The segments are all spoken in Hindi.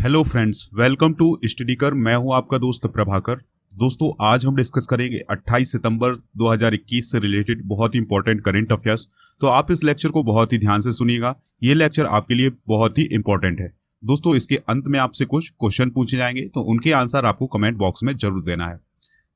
Hello friends, welcome to study कर। मैं हूं आपका दोस्त प्रभाकर। दोस्तों, आज हम डिस्कस करेंगे 28 सितंबर 2021 से रिलेटेड बहुत ही इंपॉर्टेंट करंट अफेयर्स। तो आप इस लेक्चर को बहुत ही ध्यान से सुनिएगा। ये लेक्चर आपके लिए बहुत ही इंपॉर्टेंट है। दोस्तों, इसके अंत में आपसे कुछ क्वेश्चन पूछे जाएंगे, तो उनके आंसर आपको कमेंट बॉक्स में जरूर देना है।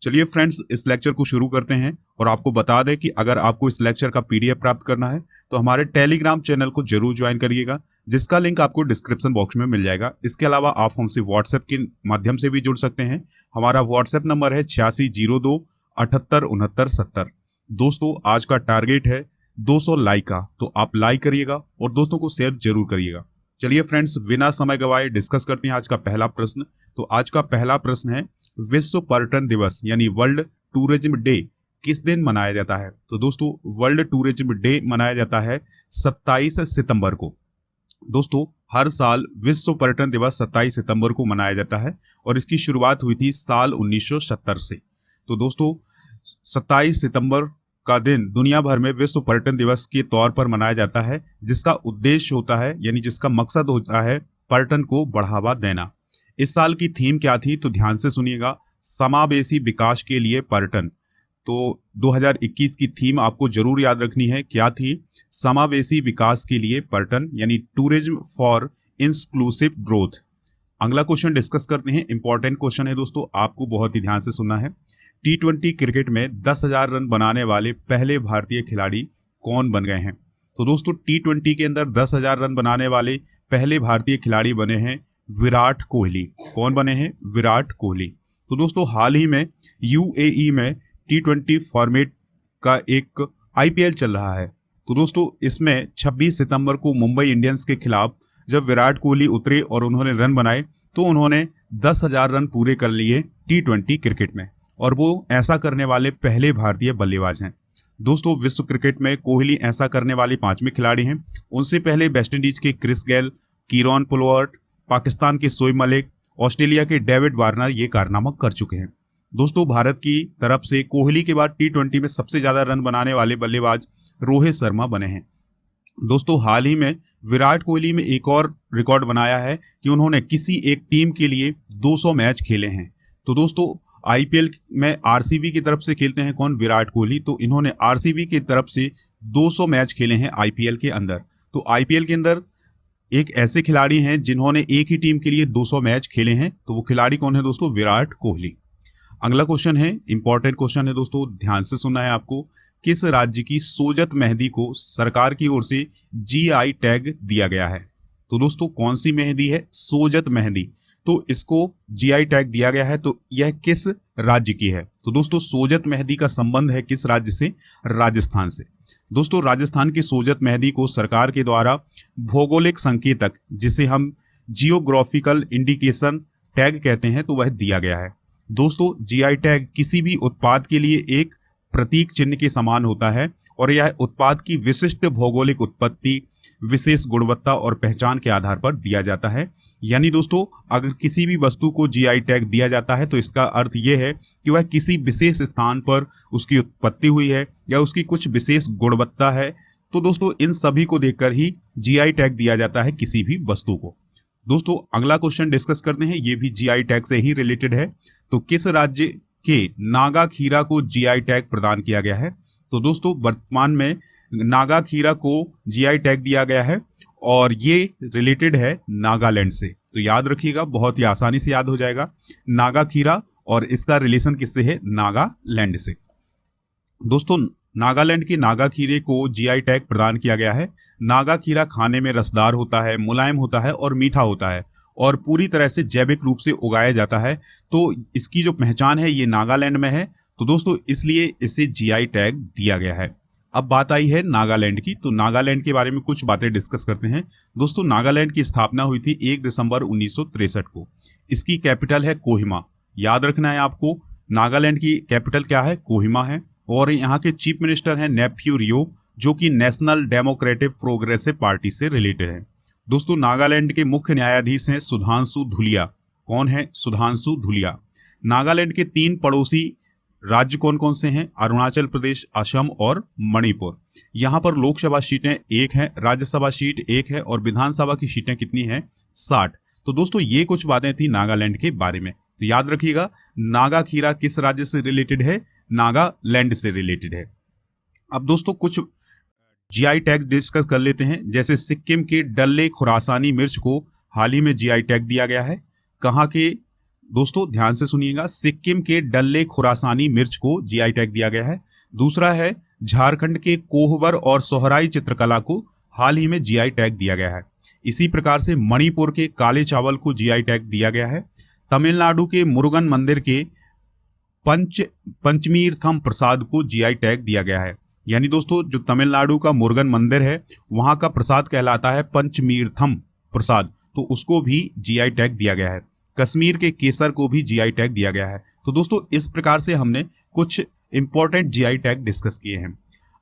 चलिए फ्रेंड्स, इस लेक्चर को शुरू करते हैं। और आपको बता दें कि अगर आपको इस लेक्चर का पीडीएफ प्राप्त करना है तो हमारे टेलीग्राम चैनल को जरूर ज्वाइन करिएगा, जिसका लिंक आपको डिस्क्रिप्शन बॉक्स में मिल जाएगा। इसके अलावा आप हमसे व्हाट्सएप के माध्यम से भी जुड़ सकते हैं। हमारा व्हाट्सएप नंबर है 8602 78 69 70। दोस्तों, आज का टारगेट है 200 लाइक का, तो आप लाइक करिएगा और दोस्तों को शेयर जरूर करिएगा। चलिए फ्रेंड्स, बिना समय गवाए डिस्कस करते हैं आज का पहला प्रश्न। तो आज का पहला प्रश्न है, विश्व पर्यटन दिवस यानी वर्ल्ड टूरिज्म डे किस दिन मनाया जाता है? तो दोस्तों, वर्ल्ड टूरिज्म डे मनाया जाता है 27 सितंबर को। दोस्तों, हर साल विश्व पर्यटन दिवस 27 सितंबर को मनाया जाता है और इसकी शुरुआत हुई थी साल 1970 से। तो दोस्तों, 27 सितंबर का दिन दुनिया भर में विश्व पर्यटन दिवस के तौर पर मनाया जाता है, जिसका उद्देश्य होता है यानी जिसका मकसद होता है पर्यटन को बढ़ावा देना। इस साल की थीम क्या थी? तो ध्यान से सुनिएगा, समावेशी विकास के लिए पर्यटन। तो 2021 की थीम आपको जरूर याद रखनी है, क्या थी? समावेशी विकास के लिए पर्यटन यानी टूरिज्म फॉर इंक्लूसिव ग्रोथ। अगला क्वेश्चन डिस्कस करते हैं। इंपॉर्टेंट क्वेश्चन है दोस्तों, आपको बहुत ही ध्यान से सुनना है। T20 क्रिकेट में 10,000 रन बनाने वाले पहले भारतीय खिलाड़ी कौन बन गए हैं? तो दोस्तों, T20 के अंदर 10,000 रन बनाने वाले पहले भारतीय खिलाड़ी बने हैं विराट कोहली। कौन बने हैं? विराट कोहली। तो दोस्तों, हाल ही में UAE में T20 फॉर्मेट का एक IPL चल रहा है। तो दोस्तों, इसमें 26 सितंबर को मुंबई इंडियंस के खिलाफ जब विराट कोहली उतरे और उन्होंने रन बनाए, तो उन्होंने 10,000 रन पूरे कर लिए T20 क्रिकेट में, और वो ऐसा करने वाले पहले भारतीय बल्लेबाज हैं। दोस्तों, विश्व क्रिकेट में कोहली ऐसा करने वाले 5वें खिलाड़ी हैं। उनसे पहले वेस्टइंडीज के क्रिस गेल, कीरॉन पोलार्ड, पाकिस्तान के शोएब मलिक, ऑस्ट्रेलिया के डेविड वार्नर ये कारनामा कर चुके हैं। दोस्तों, भारत की तरफ से कोहली के बाद T20 में सबसे ज्यादा रन बनाने वाले बल्लेबाज रोहित शर्मा बने हैं। दोस्तों, हाल ही में विराट कोहली में एक और रिकॉर्ड बनाया है कि उन्होंने किसी एक टीम के लिए 200 मैच खेले हैं। तो दोस्तों, IPL में RCB की तरफ से खेलते हैं कौन? विराट कोहली। तो इन्होंने RCB की तरफ से 200 मैच खेले हैं IPL के अंदर। तो IPL के अंदर एक ऐसे खिलाड़ी हैं जिन्होंने एक ही टीम के लिए 200 मैच खेले हैं। तो वो खिलाड़ी कौन है दोस्तों? विराट कोहली। अगला क्वेश्चन है, इंपॉर्टेंट क्वेश्चन है दोस्तों, ध्यान से सुनना है आपको। किस राज्य की सोजत मेहंदी को सरकार की ओर से GI टैग दिया गया है? तो दोस्तों, कौन सी मेहंदी है? सोजत मेहंदी। तो इसको GI टैग दिया गया है, तो यह किस राज्य की है? तो दोस्तों, सोजत मेहंदी का संबंध है किस राज्य से? राजस्थान से। दोस्तों, राजस्थान की सोजत मेहंदी को सरकार के द्वारा भौगोलिक संकेतक, जिसे हम जियोग्राफिकल इंडिकेशन टैग कहते हैं, तो वह दिया गया है। दोस्तों, GI टैग किसी भी उत्पाद के लिए एक प्रतीक चिन्ह के समान होता है, और यह उत्पाद की विशिष्ट भौगोलिक उत्पत्ति, विशेष गुणवत्ता और पहचान के आधार पर दिया जाता है। यानी दोस्तों, अगर किसी भी वस्तु को GI टैग दिया जाता है तो इसका अर्थ यह है कि वह किसी विशेष स्थान पर उसकी उत्पत्ति हुई है या उसकी कुछ विशेष गुणवत्ता है। तो दोस्तों, इन सभी को देखकर ही GI टैग दिया जाता है किसी भी वस्तु को। दोस्तों, अगला क्वेश्चन डिस्कस करते हैं, ये भी GI टैग से ही रिलेटेड है। तो किस राज्य के नागा खीरा को GI टैग प्रदान किया गया है? तो दोस्तों, वर्तमान में नागा खीरा को GI टैग दिया गया है और ये रिलेटेड है नागालैंड से। तो याद रखिएगा, बहुत ही आसानी से याद हो जाएगा, नागा खीरा, और इसका रिलेशन किससे है? नागालैंड से। दोस्तों, नागालैंड के नागा खीरे को GI टैग प्रदान किया गया है। नागा खीरा खाने में रसदार होता है, मुलायम होता है और मीठा होता है, और पूरी तरह से जैविक रूप से उगाया जाता है। तो इसकी जो पहचान है ये नागालैंड में है। तो दोस्तों, इसलिए इसे GI टैग दिया गया है। अब बात आई है नागालैंड की, तो नागालैंड के बारे में कुछ बातें डिस्कस करते हैं। दोस्तों, नागालैंड की स्थापना हुई थी 1 दिसंबर 1963 को। इसकी कैपिटल है कोहिमा। याद रखना है आपको, नागालैंड की कैपिटल क्या है? कोहिमा है। और यहाँ के चीफ मिनिस्टर हैं नेफ्यू रियो, जो कि नेशनल डेमोक्रेटिक प्रोग्रेसिव पार्टी से रिलेटेड है। दोस्तों, नागालैंड के मुख्य न्यायाधीश हैं सुधांशु धुलिया। कौन है? सुधांशु धुलिया। नागालैंड के 3 पड़ोसी राज्य कौन कौन से हैं? अरुणाचल प्रदेश, असम और मणिपुर। यहाँ पर लोकसभा सीटें 1 हैं, राज्यसभा सीट 1 है और विधानसभा की सीटें कितनी हैं? 60। तो दोस्तों ये कुछ बातें थी नागालैंड के बारे में। तो याद रखिएगा, नागा खीरा किस राज्य से रिलेटेड है? नागालैंड से रिलेटेड है। अब दोस्तों कुछ जीआई टैग डिस्कस कर लेते हैं। जैसे सिक्किम के डल्ले खुरासानी मिर्च को हाल ही में जीआई टैग दिया गया है। कहाँ के? दोस्तों ध्यान से सुनिएगा, सिक्किम के डल्ले खुरासानी मिर्च को जीआई टैग दिया गया है। दूसरा है झारखंड के कोहबर और सोहराई चित्रकला को हाल ही में जीआई टैग दिया गया है। इसी प्रकार से मणिपुर के काले चावल को जीआई टैग दिया गया है। तमिलनाडु के मुरुगन मंदिर के पंचमीर्थम प्रसाद को जीआई टैग दिया गया है। यानी दोस्तों जो तमिलनाडु का मुरुगन मंदिर है वहां का प्रसाद कहलाता है पंचमीर्थम प्रसाद, तो उसको भी जीआई टैग दिया गया है। कश्मीर के केसर को भी जीआई टैग दिया गया है। तो दोस्तों इस प्रकार से हमने कुछ इंपॉर्टेंट जीआई टैग डिस्कस किए हैं।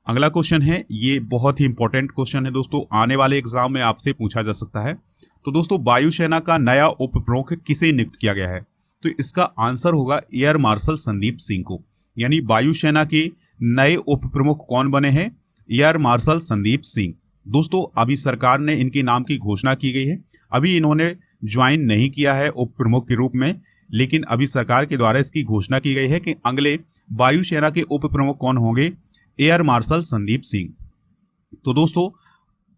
अगला क्वेश्चन है, ये बहुत ही इंपॉर्टेंट क्वेश्चन है दोस्तों, आने वाले एग्जाम में आपसे पूछा जा सकता है। तो दोस्तों वायुसेना का नया उप प्रमुख किसे नियुक्त किया गया है? तो इसका आंसर होगा एयर मार्शल संदीप सिंह को। यानी वायुसेना के नए उप प्रमुख कौन बने हैं? Air marshal Sandeep Singh. दोस्तों अभी सरकार ने इनके नाम की घोषणा की गई है। अभी इन्होंने ज्वाइन नहीं किया है उप प्रमुख के रूप में, लेकिन अभी सरकार के द्वारा इसकी घोषणा की गई है कि अगले वायुसेना के उप प्रमुख कौन होंगे? Air marshal Sandeep Singh. तो दोस्तों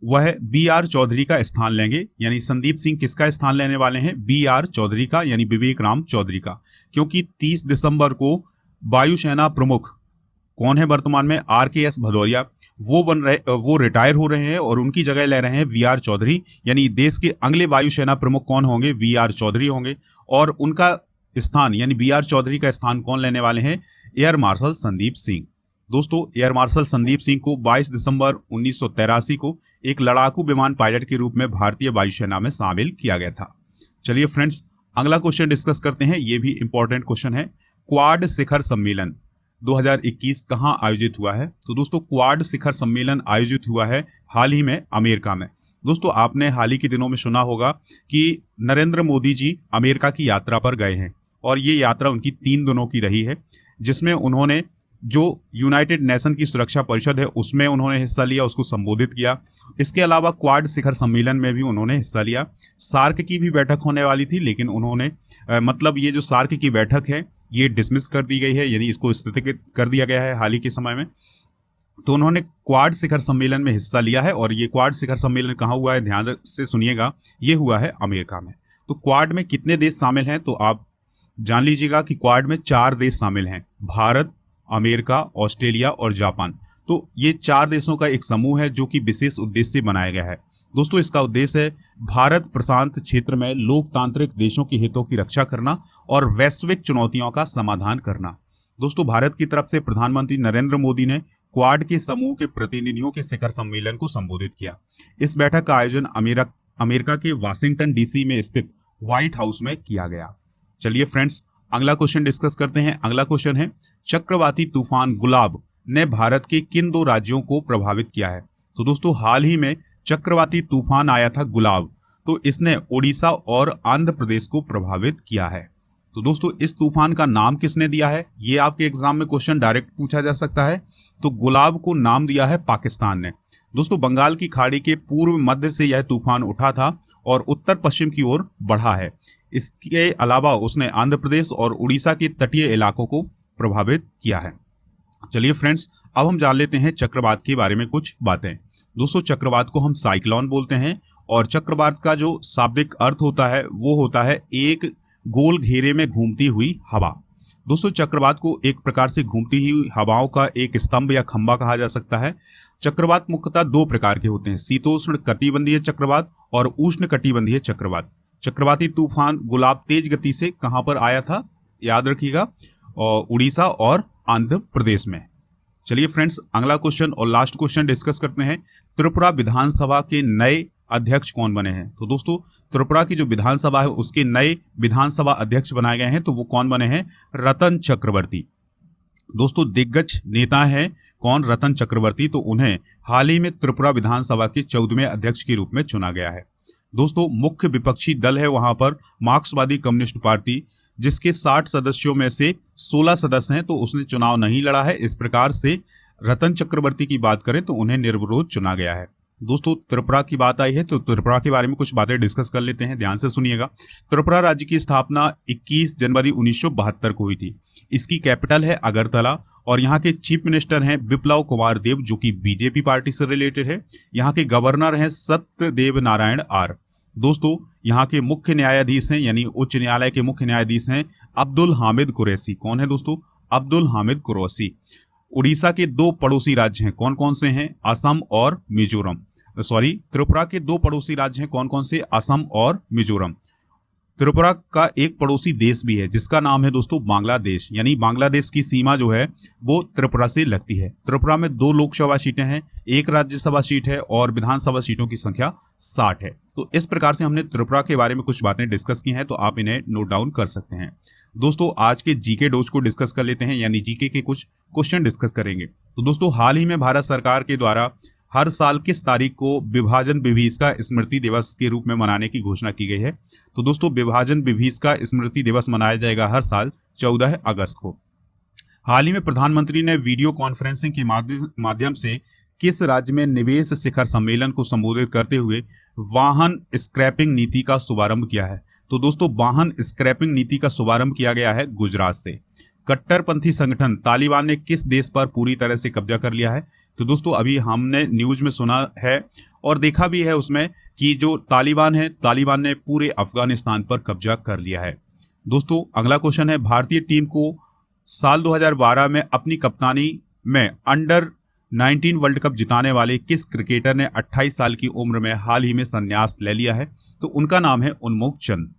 वह बी आर चौधरी का स्थान लेंगे। यानी संदीप सिंह किसका स्थान लेने वाले हैं? बी आर चौधरी का, यानी विवेक राम चौधरी का। क्योंकि 30 दिसंबर को वायुसेना प्रमुख कौन है वर्तमान में? आर के एस भदौरिया, वो रिटायर हो रहे हैं और उनकी जगह ले रहे हैं वी आर चौधरी। यानी देश के अगले वायुसेना प्रमुख कौन होंगे? वी आर चौधरी होंगे। और उनका स्थान यानी वी आर चौधरी का स्थान कौन लेने वाले हैं? Air marshal Sandeep Singh. दोस्तों एयर मार्शल संदीप सिंह को 22 दिसंबर 1983 को एक लड़ाकू विमान पायलट के रूप में भारतीय वायुसेना में शामिल किया गया था। चलिए फ्रेंड्स अगला क्वेश्चन डिस्कस करते हैं। ये भी इंपॉर्टेंट क्वेश्चन है। क्वाड शिखर सम्मेलन 2021 कहां आयोजित हुआ है? तो दोस्तों क्वाड शिखर सम्मेलन आयोजित हुआ है हाल ही में अमेरिका में। दोस्तों आपने हाल ही के दिनों में सुना होगा कि नरेंद्र मोदी जी अमेरिका की यात्रा पर गए हैं और ये यात्रा उनकी 3 दिनों की रही है, जिसमें उन्होंने जो यूनाइटेड नेशन की सुरक्षा परिषद है उसमें उन्होंने हिस्सा लिया, उसको संबोधित किया। इसके अलावा क्वाड शिखर सम्मेलन में भी उन्होंने हिस्सा लिया। सार्क की भी बैठक होने वाली थी, लेकिन उन्होंने मतलब ये जो सार्क की बैठक है ये डिसमिस कर दी गई है, यानी इसको स्थगित कर दिया गया है हाल ही के समय में। तो उन्होंने क्वाड शिखर सम्मेलन में हिस्सा लिया है और ये क्वाड शिखर सम्मेलन कहाँ हुआ है? ध्यान से सुनिएगा, ये हुआ है अमेरिका में। तो क्वाड में कितने देश शामिल हैं? तो आप जान लीजिएगा कि क्वाड में 4 देश शामिल हैं, भारत, अमेरिका, ऑस्ट्रेलिया और जापान। तो ये 4 देशों का एक समूह है जो कि विशेष उद्देश्य से बनाया गया है। दोस्तों इसका उद्देश्य है भारत प्रशांत क्षेत्र में लोकतांत्रिक देशों के हितों की रक्षा करना और वैश्विक चुनौतियों का समाधान करना। दोस्तों भारत की तरफ से प्रधानमंत्री नरेंद्र मोदी ने क्वाड के समूह के प्रतिनिधियों के शिखर सम्मेलन को संबोधित किया। इस बैठक का आयोजन अमेरिका के वाशिंगटन डीसी में स्थित व्हाइट हाउस में किया गया। चलिए फ्रेंड्स अगला क्वेश्चन डिस्कस करते हैं। अगला क्वेश्चन है, चक्रवाती तूफान गुलाब ने भारत के किन 2 राज्यों को प्रभावित किया है? तो दोस्तों हाल ही में चक्रवाती तूफान आया था गुलाब, तो इसने ओडिशा और आंध्र प्रदेश को प्रभावित किया है। तो दोस्तों इस तूफान का नाम किसने दिया है? ये आपके एग्जाम में क्वेश्चन डायरेक्ट पूछा जा सकता है। तो गुलाब को नाम दिया है पाकिस्तान ने। दोस्तों बंगाल की खाड़ी के पूर्व मध्य से यह तूफान उठा था और उत्तर पश्चिम की ओर बढ़ा है। इसके अलावा उसने आंध्र प्रदेश और उड़ीसा के तटीय इलाकों को प्रभावित किया है। चलिए फ्रेंड्स अब हम जान लेते हैं चक्रवात के बारे में कुछ बातें। दोस्तों चक्रवात को हम साइक्लोन बोलते हैं और चक्रवात का जो शाब्दिक अर्थ होता है वो होता है एक गोल घेरे में घूमती हुई हवा। दोस्तों चक्रवात को एक प्रकार से घूमती हुई हवाओं का एक स्तंभ या खंभा कहा जा सकता है। चक्रवात मुख्यतः 2 प्रकार के होते हैं, शीतोष्ण कटिबंधीय चक्रवात और उष्ण कटिबंधीय चक्रवात। चक्रवाती तूफान गुलाब तेज गति से कहां पर आया था? याद रखिएगा, उड़ीसा और आंध्र प्रदेश में। चलिए फ्रेंड्स अगला क्वेश्चन और लास्ट क्वेश्चन डिस्कस करते हैं। त्रिपुरा विधानसभा के नए अध्यक्ष कौन बने हैं? तो दोस्तों त्रिपुरा की जो विधानसभा है उसके नए विधानसभा अध्यक्ष बनाए गए हैं। तो वो कौन बने हैं? रतन चक्रवर्ती। दोस्तों दिग्गज नेता हैं कौन? रतन चक्रवर्ती। तो उन्हें हाल ही में त्रिपुरा विधानसभा के 14वें अध्यक्ष के रूप में चुना गया है। दोस्तों मुख्य विपक्षी दल है वहां पर मार्क्सवादी कम्युनिस्ट पार्टी, जिसके 60 सदस्यों में से 16 सदस्य हैं, तो उसने चुनाव नहीं लड़ा है। इस प्रकार से रतन चक्रवर्ती की बात करें तो उन्हें निर्विरोध चुना गया है। दोस्तों त्रिपुरा की बात आई है तो त्रिपुरा के बारे में कुछ बातें डिस्कस कर लेते हैं, ध्यान से सुनिएगा। त्रिपुरा राज्य की स्थापना 21 जनवरी 1972 को हुई थी। इसकी कैपिटल है अगरतला और यहाँ के चीफ मिनिस्टर हैं बिप्लब कुमार देब, जो कि बीजेपी पार्टी से रिलेटेड है। यहाँ के गवर्नर हैं सत्यदेव नारायण आर। दोस्तों यहाँ के मुख्य न्यायाधीश हैं, यानी उच्च न्यायालय के मुख्य न्यायाधीश हैं अब्दुल हामिद कुरैशी। कौन है दोस्तों? अब्दुल हामिद कुरैशी। उड़ीसा के दो पड़ोसी राज्य हैं, कौन कौन से हैं? असम और मिजोरम। सॉरी, त्रिपुरा के दो पड़ोसी राज्य हैं, कौन कौन से? असम और मिजोरम। त्रिपुरा का एक पड़ोसी देश भी है जिसका नाम है दोस्तों बांग्लादेश, यानी बांग्लादेश की सीमा जो है वो त्रिपुरा से लगती है। त्रिपुरा में 2 लोकसभा सीटें हैं, 1 राज्यसभा सीट है और विधानसभा सीटों की संख्या 60 है। तो इस प्रकार से हमने त्रिपुरा के बारे में कुछ बातें डिस्कस की हैं, तो आप इन्हें नोट डाउन कर सकते हैं। दोस्तों आज के जीके डोज को डिस्कस कर लेते हैं, यानी जीके के कुछ क्वेश्चन डिस्कस करेंगे। तो दोस्तों हाल ही में भारत सरकार के द्वारा हर साल किस तारीख को विभाजन विभीषिका स्मृति दिवस के रूप में मनाने की घोषणा की गई है? तो दोस्तों विभाजन विभीषिका स्मृति दिवस मनाया जाएगा हर साल 14 अगस्त को। हाल ही में प्रधानमंत्री ने वीडियो कॉन्फ्रेंसिंग के माध्यम से किस राज्य में निवेश शिखर सम्मेलन को संबोधित करते हुए वाहन स्क्रैपिंग नीति का शुभारंभ किया है? तो दोस्तों वाहन स्क्रैपिंग नीति का शुभारंभ किया गया है गुजरात से। कट्टरपंथी संगठन तालिबान ने किस देश पर पूरी तरह से कब्जा कर लिया है? तो दोस्तों अभी हमने न्यूज में सुना है और देखा भी है उसमें कि जो तालिबान है, तालिबान ने पूरे अफगानिस्तान पर कब्जा कर लिया है। दोस्तों अगला क्वेश्चन है, भारतीय टीम को साल 2012 में अपनी कप्तानी में अंडर 19 वर्ल्ड कप जिताने वाले किस क्रिकेटर ने 28 साल की उम्र में हाल ही में संन्यास ले लिया है? तो उनका नाम है उन्मुख चंद।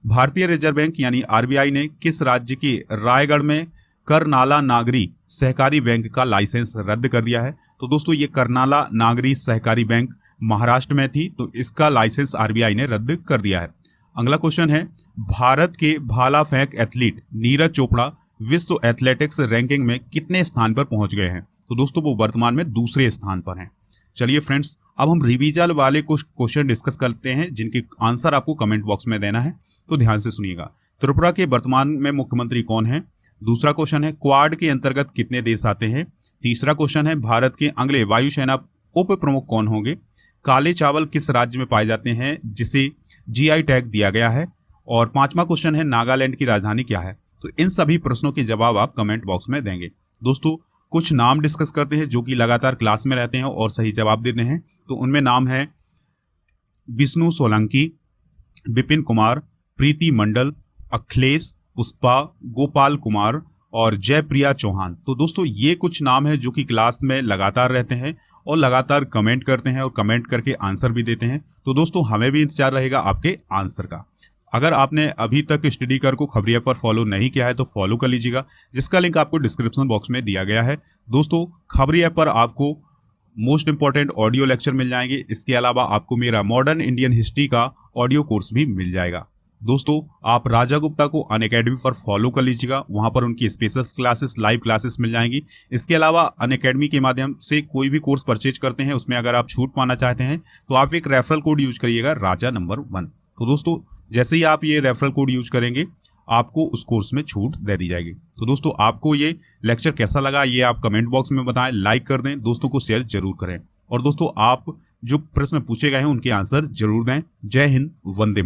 भारतीय रिजर्व बैंक यानी आरबीआई ने किस राज्य के रायगढ़ में करनाला नागरी सहकारी बैंक का लाइसेंस रद्द कर दिया है? तो दोस्तों ये करनाला नागरी सहकारी बैंक महाराष्ट्र में थी, तो इसका लाइसेंस आरबीआई ने रद्द कर दिया है। अगला क्वेश्चन है, भारत के भाला फेंक एथलीट नीरज चोपड़ा विश्व एथलेटिक्स रैंकिंग में कितने स्थान पर पहुंच गए हैं? तो दोस्तों वो वर्तमान में दूसरे स्थान पर हैं। चलिए फ्रेंड्स, अब हम रिवीजन वाले कुछ क्वेश्चन डिस्कस करते हैं जिनके आंसर आपको कमेंट बॉक्स में देना है, तो ध्यान से सुनिएगा। त्रिपुरा के वर्तमान में मुख्यमंत्री कौन है? दूसरा क्वेश्चन है, क्वाड के अंतर्गत कितने देश आते हैं? तीसरा क्वेश्चन है, भारत के अगले वायुसेना उप प्रमुख कौन होंगे? काले चावल किस राज्य में पाए जाते हैं जिसे जीआई टैग दिया गया है? और पांचवा क्वेश्चन है, नागालैंड की राजधानी क्या है? तो इन सभी प्रश्नों के जवाब आप कमेंट बॉक्स में देंगे। दोस्तों कुछ नाम डिस्कस करते हैं जो कि लगातार क्लास में रहते हैं और सही जवाब देते हैं। तो उनमें नाम है विष्णु सोलंकी, विपिन कुमार, प्रीति मंडल, अखिलेश, पुष्पा, गोपाल कुमार और जयप्रिया चौहान। तो दोस्तों ये कुछ नाम है जो कि क्लास में लगातार रहते हैं और लगातार कमेंट करते हैं और कमेंट करके आंसर भी देते हैं। तो दोस्तों हमें भी इंतजार रहेगा आपके आंसर का। अगर आपने अभी तक स्टडी कर को खबरिया पर फॉलो नहीं किया है तो फॉलो कर लीजिएगा, जिसका लिंक आपको डिस्क्रिप्शन बॉक्स में दिया गया है। दोस्तों खबरिया पर आपको मोस्ट इंपॉर्टेंट ऑडियो लेक्चर मिल जाएंगे। इसके अलावा आपको मेरा मॉडर्न इंडियन हिस्ट्री का ऑडियो कोर्स भी मिल जाएगा। दोस्तों आप राजा गुप्ता को अनअकैडमी पर फॉलो कर लीजिएगा, वहां पर उनकी स्पेशल क्लासेस, लाइव क्लासेस मिल जाएंगी। इसके अलावा अनअकैडमी के माध्यम से कोई भी कोर्स परचेज करते हैं उसमें अगर आप छूट पाना चाहते हैं तो आप एक रेफरल कोड यूज करिएगा, राजा नंबर 1। तो दोस्तों जैसे ही आप ये रेफरल कोड यूज करेंगे आपको उस कोर्स में छूट दे दी जाएगी। तो दोस्तों आपको ये लेक्चर कैसा लगा ये आप कमेंट बॉक्स में बताएं, लाइक कर दें, दोस्तों को शेयर जरूर करें और दोस्तों आप जो प्रश्न पूछे गए हैं उनके आंसर जरूर दें। जय हिंद, वंदे।